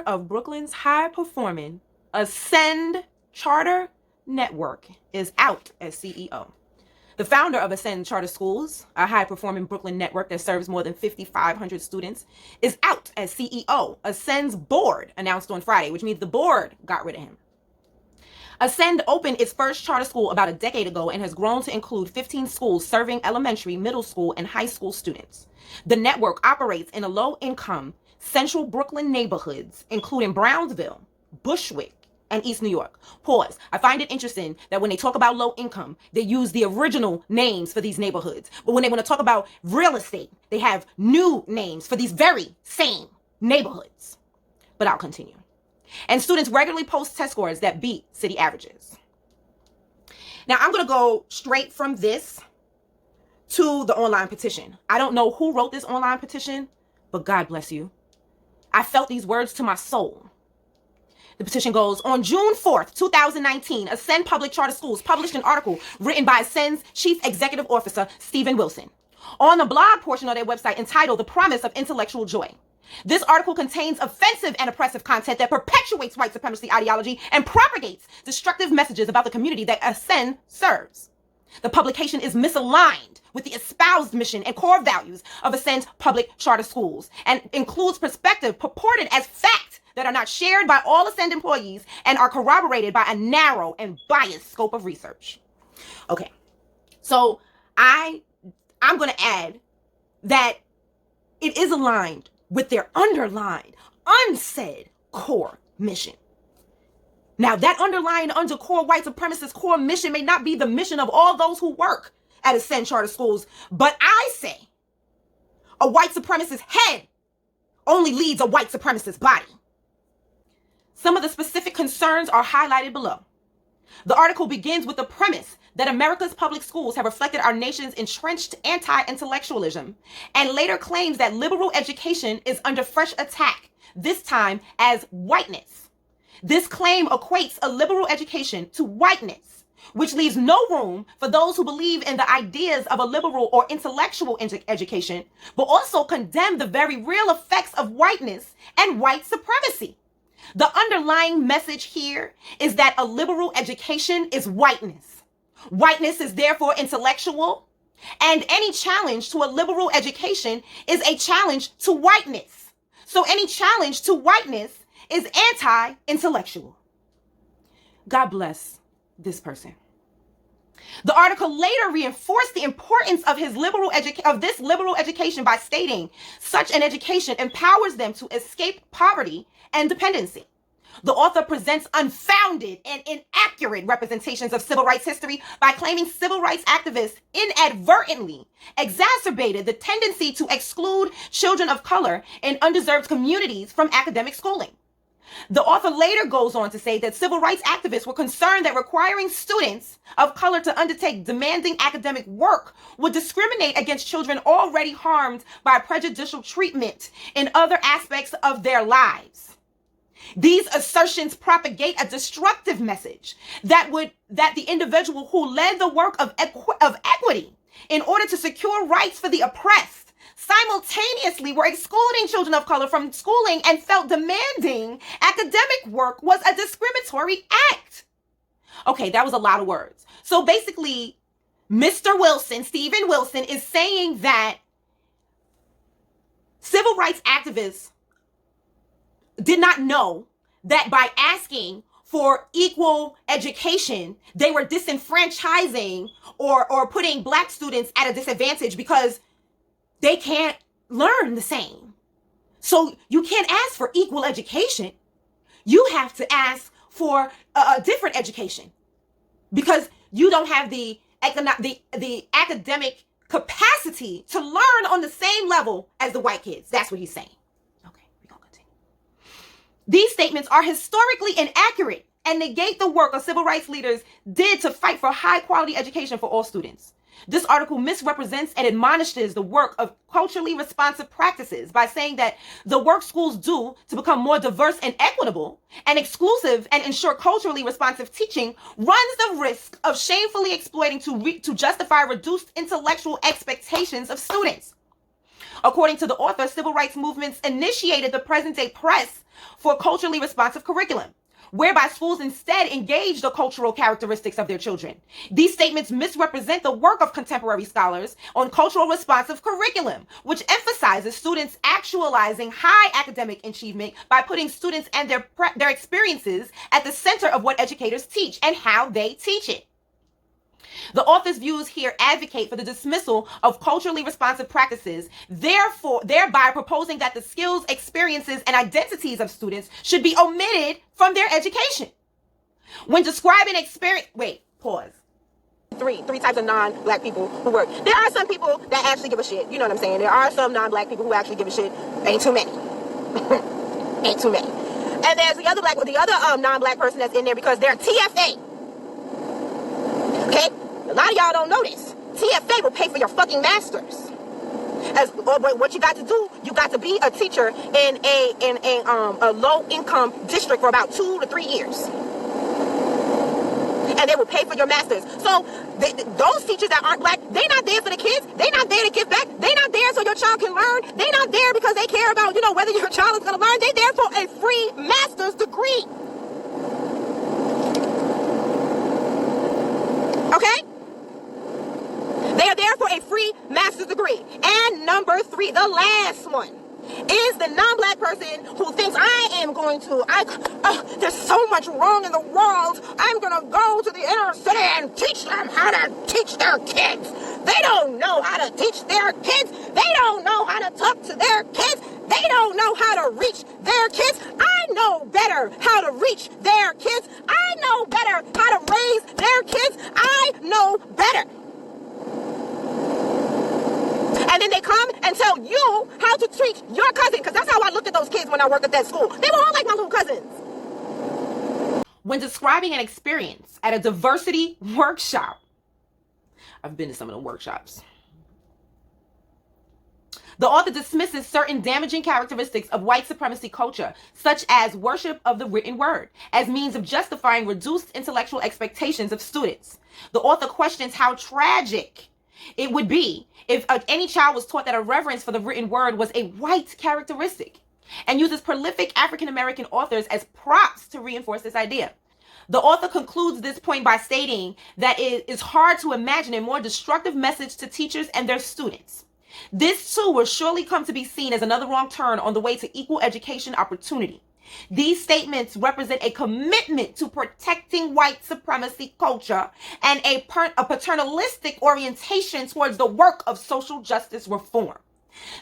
of Brooklyn's high-performing Ascend Charter Network is out as CEO. The founder of Ascend Charter Schools, a high-performing Brooklyn network that serves more than 5,500 students, is out as CEO. Ascend's board announced on Friday, which means the board got rid of him. Ascend opened its first charter school about a decade ago and has grown to include 15 schools serving elementary, middle school, and high school students. The network operates in a low-income, central Brooklyn neighborhoods, including Brownsville, Bushwick, and East New York. Pause. I find it interesting that when they talk about low income, they use the original names for these neighborhoods. But when they want to talk about real estate, they have new names for these very same neighborhoods. But I'll continue. And students regularly post test scores that beat city averages. Now, I'm going to go straight from this to the online petition. I don't know who wrote this online petition, but God bless you. I felt these words to my soul. The petition goes, on June 4th, 2019, Ascend Public Charter Schools published an article written by Ascend's Chief Executive Officer, Stephen Wilson, on the blog portion of their website entitled The Promise of Intellectual Joy. This article contains offensive and oppressive content that perpetuates white supremacy ideology and propagates destructive messages about the community that Ascend serves. The publication is misaligned with the espoused mission and core values of Ascend Public Charter Schools and includes perspective purported as fact that are not shared by all Ascend employees and are corroborated by a narrow and biased scope of research. Okay, so I'm going to add that it is aligned with their underlined, unsaid core mission. Now, that underlying core white supremacist core mission may not be the mission of all those who work at Ascend Charter Schools, but I say a white supremacist head only leads a white supremacist body. Some of the specific concerns are highlighted below. The article begins with the premise that America's public schools have reflected our nation's entrenched anti-intellectualism, and later claims that liberal education is under fresh attack, this time as whiteness. This claim equates a liberal education to whiteness, which leaves no room for those who believe in the ideas of a liberal or intellectual education, but also condemn the very real effects of whiteness and white supremacy. The underlying message here is that a liberal education is whiteness. Whiteness is therefore intellectual, and any challenge to a liberal education is a challenge to whiteness. So any challenge to whiteness is anti-intellectual. God bless this person. The article later reinforced the importance of this liberal education by stating such an education empowers them to escape poverty and dependency. The author presents unfounded and inaccurate representations of civil rights history by claiming civil rights activists inadvertently exacerbated the tendency to exclude children of color in undeserved communities from academic schooling. The author later goes on to say that civil rights activists were concerned that requiring students of color to undertake demanding academic work would discriminate against children already harmed by prejudicial treatment in other aspects of their lives. These assertions propagate a destructive message that the individual who led the work of equity in order to secure rights for the oppressed simultaneously were excluding children of color from schooling and felt demanding academic work was a discriminatory act. Okay, that was a lot of words. So basically, Mr. Wilson, Stephen Wilson, is saying that civil rights activists did not know that by asking for equal education, they were disenfranchising or putting Black students at a disadvantage because they can't learn the same. So you can't ask for equal education. You have to ask for a different education because you don't have the academic capacity to learn on the same level as the white kids. That's what he's saying. Okay, we're going to continue. These statements are historically inaccurate and negate the work of civil rights leaders did to fight for high quality education for all students. This article misrepresents and admonishes the work of culturally responsive practices by saying that the work schools do to become more diverse and equitable and exclusive and ensure culturally responsive teaching runs the risk of shamefully exploiting to justify reduced intellectual expectations of students. According to the author, civil rights movements initiated the present-day press for culturally responsive curriculum, whereby schools instead engage the cultural characteristics of their children. These statements misrepresent the work of contemporary scholars on cultural responsive curriculum, which emphasizes students actualizing high academic achievement by putting students and their experiences at the center of what educators teach and how they teach it. The author's views here advocate for the dismissal of culturally responsive practices, thereby proposing that the skills, experiences, and identities of students should be omitted from their education. When describing experience, pause. Three types of non-black people who work. There are some people that actually give a shit. You know what I'm saying? There are some non-black people who actually give a shit. Ain't too many. Ain't too many. And there's the other non-black person that's in there because they're TFA. Okay? A lot of y'all don't know this. TFA will pay for your fucking masters. What you got to do, you got to be a teacher in a low-income district for about 2 to 3 years. And they will pay for your masters. So those teachers that aren't black, they're not there for the kids. They're not there to give back. They're not there so your child can learn. They're not there because they care about, whether your child is going to learn. They're there for a free master's degree. Okay? They are there for a free master's degree. And number 3, the last one, is the non-black person who thinks there's so much wrong in the world, I'm going to go to the inner city and teach them how to teach their kids. They don't know how to teach their kids. They don't know how to talk to their kids. They don't know how to reach their kids. I know better how to reach their kids. I know better how to raise their kids. I know better. And then they come and tell you how to treat your cousin, because that's how I looked at those kids when I worked at that school. They were all like my little cousins. When describing an experience at a diversity workshop, I've been to some of the workshops, the author dismisses certain damaging characteristics of white supremacy culture, such as worship of the written word, as means of justifying reduced intellectual expectations of students. The author questions how tragic it would be if any child was taught that a reverence for the written word was a white characteristic, and uses prolific African-American authors as props to reinforce this idea. The author concludes this point by stating that it is hard to imagine a more destructive message to teachers and their students. This too will surely come to be seen as another wrong turn on the way to equal education opportunity. These statements represent a commitment to protecting white supremacy culture and a paternalistic orientation towards the work of social justice reform.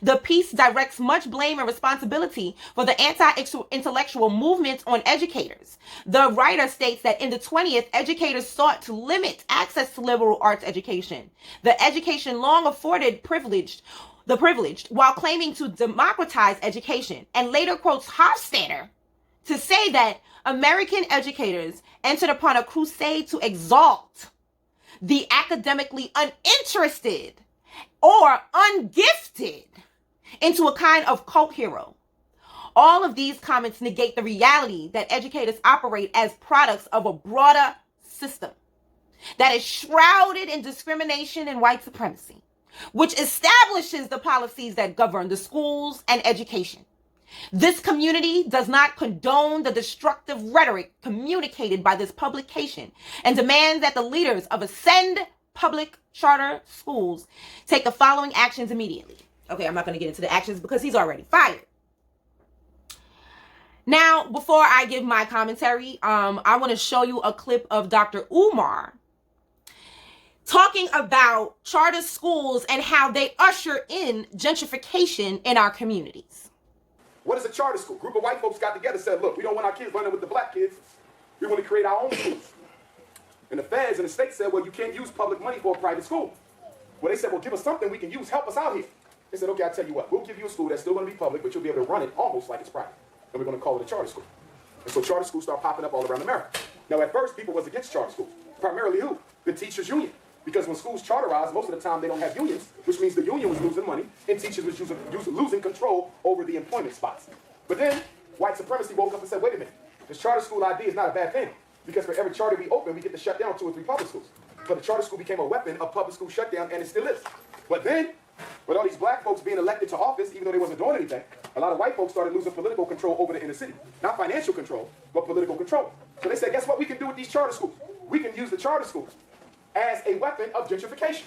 The piece directs much blame and responsibility for the anti-intellectual movement on educators. The writer states that in the 20th, educators sought to limit access to liberal arts education, the education long afforded the privileged, while claiming to democratize education, and later quotes Hofstadter to say that American educators entered upon a crusade to exalt the academically uninterested or ungifted into a kind of cult hero. All of these comments negate the reality that educators operate as products of a broader system that is shrouded in discrimination and white supremacy, which establishes the policies that govern the schools and education. This community does not condone the destructive rhetoric communicated by this publication and demands that the leaders of Ascend public charter schools take the following actions immediately. Okay, I'm not going to get into the actions because he's already fired. Now, before I give my commentary, I want to show you a clip of Dr. Umar talking about charter schools and how they usher in gentrification in our communities. What is a charter school? A group of white folks got together and said, look, we don't want our kids running with the black kids. We want to create our own schools. And the feds and the state said, well, you can't use public money for a private school. Well, they said, well, give us something we can use. Help us out here. They said, okay, I'll tell you what. We'll give you a school that's still going to be public, but you'll be able to run it almost like it's private. And we're going to call it a charter school. And so charter schools start popping up all around America. Now, at first, people was against charter schools. Primarily who? The teachers' union. Because when schools charterized, most of the time they don't have unions, which means the union was losing money and teachers was losing control over the employment spots. But then white supremacy woke up and said, wait a minute, this charter school idea is not a bad thing. Because for every charter we open, we get to shut down 2 or 3 public schools. But the charter school became a weapon of public school shutdown, and it still is. But then, with all these black folks being elected to office, even though they wasn't doing anything, a lot of white folks started losing political control over the inner city. Not financial control, but political control. So they said, guess what we can do with these charter schools? We can use the charter schools as a weapon of gentrification.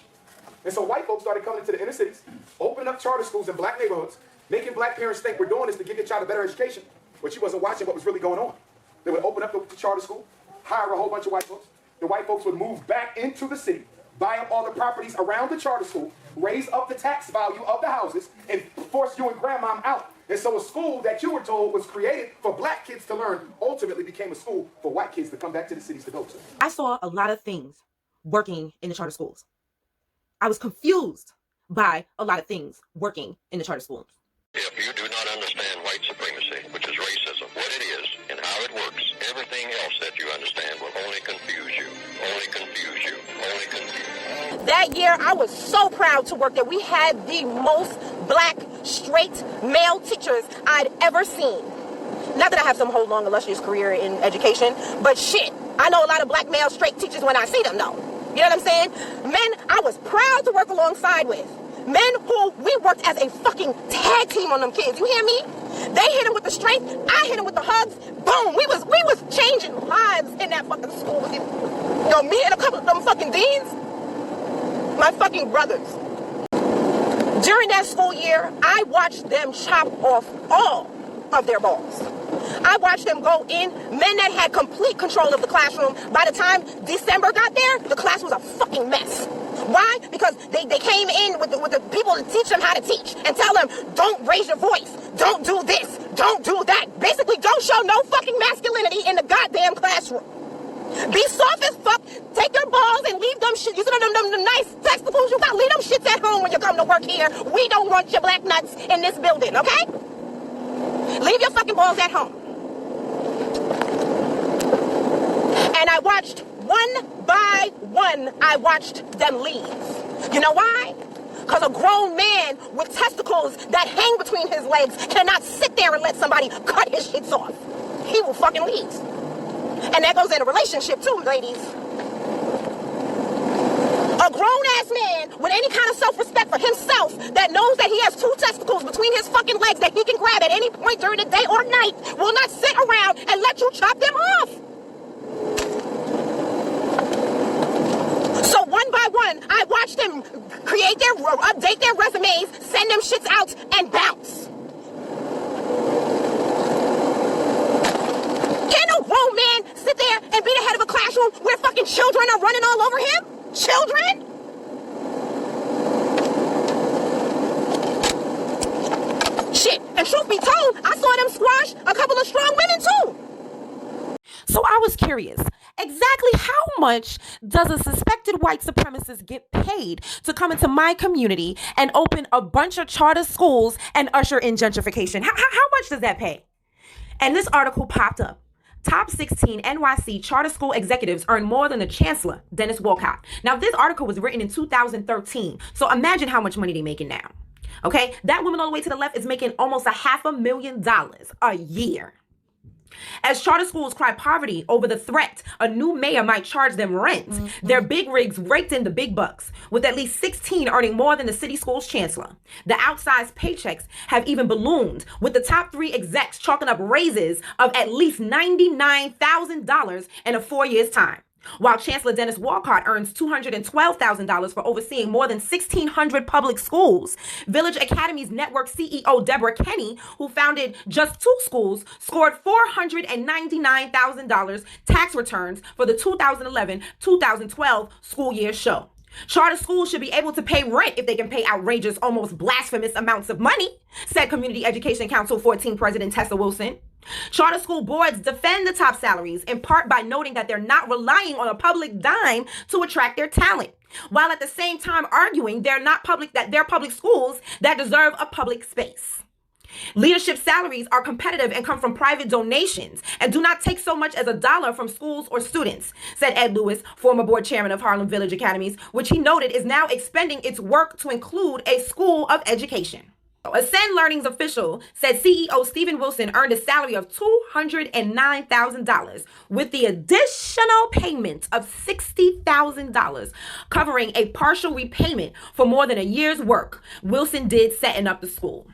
And so white folks started coming into the inner cities, opening up charter schools in black neighborhoods, making black parents think we're doing this to give your child a better education, but she wasn't watching what was really going on. They would open up the charter school, hire a whole bunch of white folks. The white folks would move back into the city, buy up all the properties around the charter school, raise up the tax value of the houses, and force you and grandmom out. And so a school that you were told was created for black kids to learn ultimately became a school for white kids to come back to the cities to go to. I saw a lot of things working in the charter schools. I was confused by a lot of things working in the charter schools. If you do not understand white supremacy, which is racism, what it is and how it works, everything else that you understand will only confuse you, only confuse you, only confuse you. That year, I was so proud to work there. We had the most black, straight, male teachers I'd ever seen. Not that I have some whole long, illustrious career in education, but shit, I know a lot of black, male, straight teachers when I see them, though. You know what I'm saying? Men I was proud to work alongside with. Men who we worked as a fucking tag team on them kids. You hear me? They hit them with the strength. I hit them with the hugs. Boom. We was changing lives in that fucking school. You know, me and a couple of them fucking deans, my fucking brothers. During that school year, I watched them chop off all of their balls. I watched them go in, men that had complete control of the classroom. By the time December got there, the class was a fucking mess. Why? Because they came in with the people to teach them how to teach and tell them, don't raise your voice, don't do this, don't do that. Basically, don't show no fucking masculinity in the goddamn classroom. Be soft as fuck, take your balls and leave them shit. You see them nice testicles you got? Leave them shits at home when you come to work here. We don't want your black nuts in this building, okay? Leave your fucking balls at home. And I watched one by one, I watched them leave. You know why? Because a grown man with testicles that hang between his legs cannot sit there and let somebody cut his shits off. He will fucking leave. And that goes in a relationship too, ladies. A grown-ass man with any kind of self-respect for himself that knows that he has two testicles between his fucking legs that he can grab at any point during the day or night will not sit around and let you chop them off. So one by one, I watched them update their resumes, send them shits out, and bounce. Can a grown man sit there and be the head of a classroom where fucking children are running all over him? Children? Shit, and truth be told, I saw them squash a couple of strong women too. So I was curious, exactly how much does a suspected white supremacist get paid to come into my community and open a bunch of charter schools and usher in gentrification? How much does that pay? And this article popped up. Top 16 NYC charter school executives earn more than the chancellor, Dennis Walcott. Now, this article was written in 2013, so imagine how much money they're making now. Okay, that woman all the way to the left is making almost $500,000 a year. As charter schools cry poverty over the threat a new mayor might charge them rent, their big rigs raked in the big bucks, with at least 16 earning more than the city school's chancellor. The outsized paychecks have even ballooned, with the top 3 execs chalking up raises of at least $99,000 in a 4 years' time. While Chancellor Dennis Walcott earns $212,000 for overseeing more than 1,600 public schools, Village Academy's network CEO Deborah Kenny, who founded just 2 schools, scored $499,000 tax returns for the 2011-2012 school year show. Charter schools should be able to pay rent if they can pay outrageous, almost blasphemous amounts of money, said Community Education Council 14 President Tessa Wilson. Charter school boards defend the top salaries, in part by noting that they're not relying on a public dime to attract their talent, while at the same time arguing they're public schools that deserve a public space. Leadership salaries are competitive and come from private donations and do not take so much as $1 from schools or students, said Ed Lewis, former board chairman of Harlem Village Academies, which he noted is now expanding its work to include a school of education. Ascend Learning's official said CEO Stephen Wilson earned a salary of $209,000 with the additional payment of $60,000 covering a partial repayment for more than a year's work Wilson did setting up the school.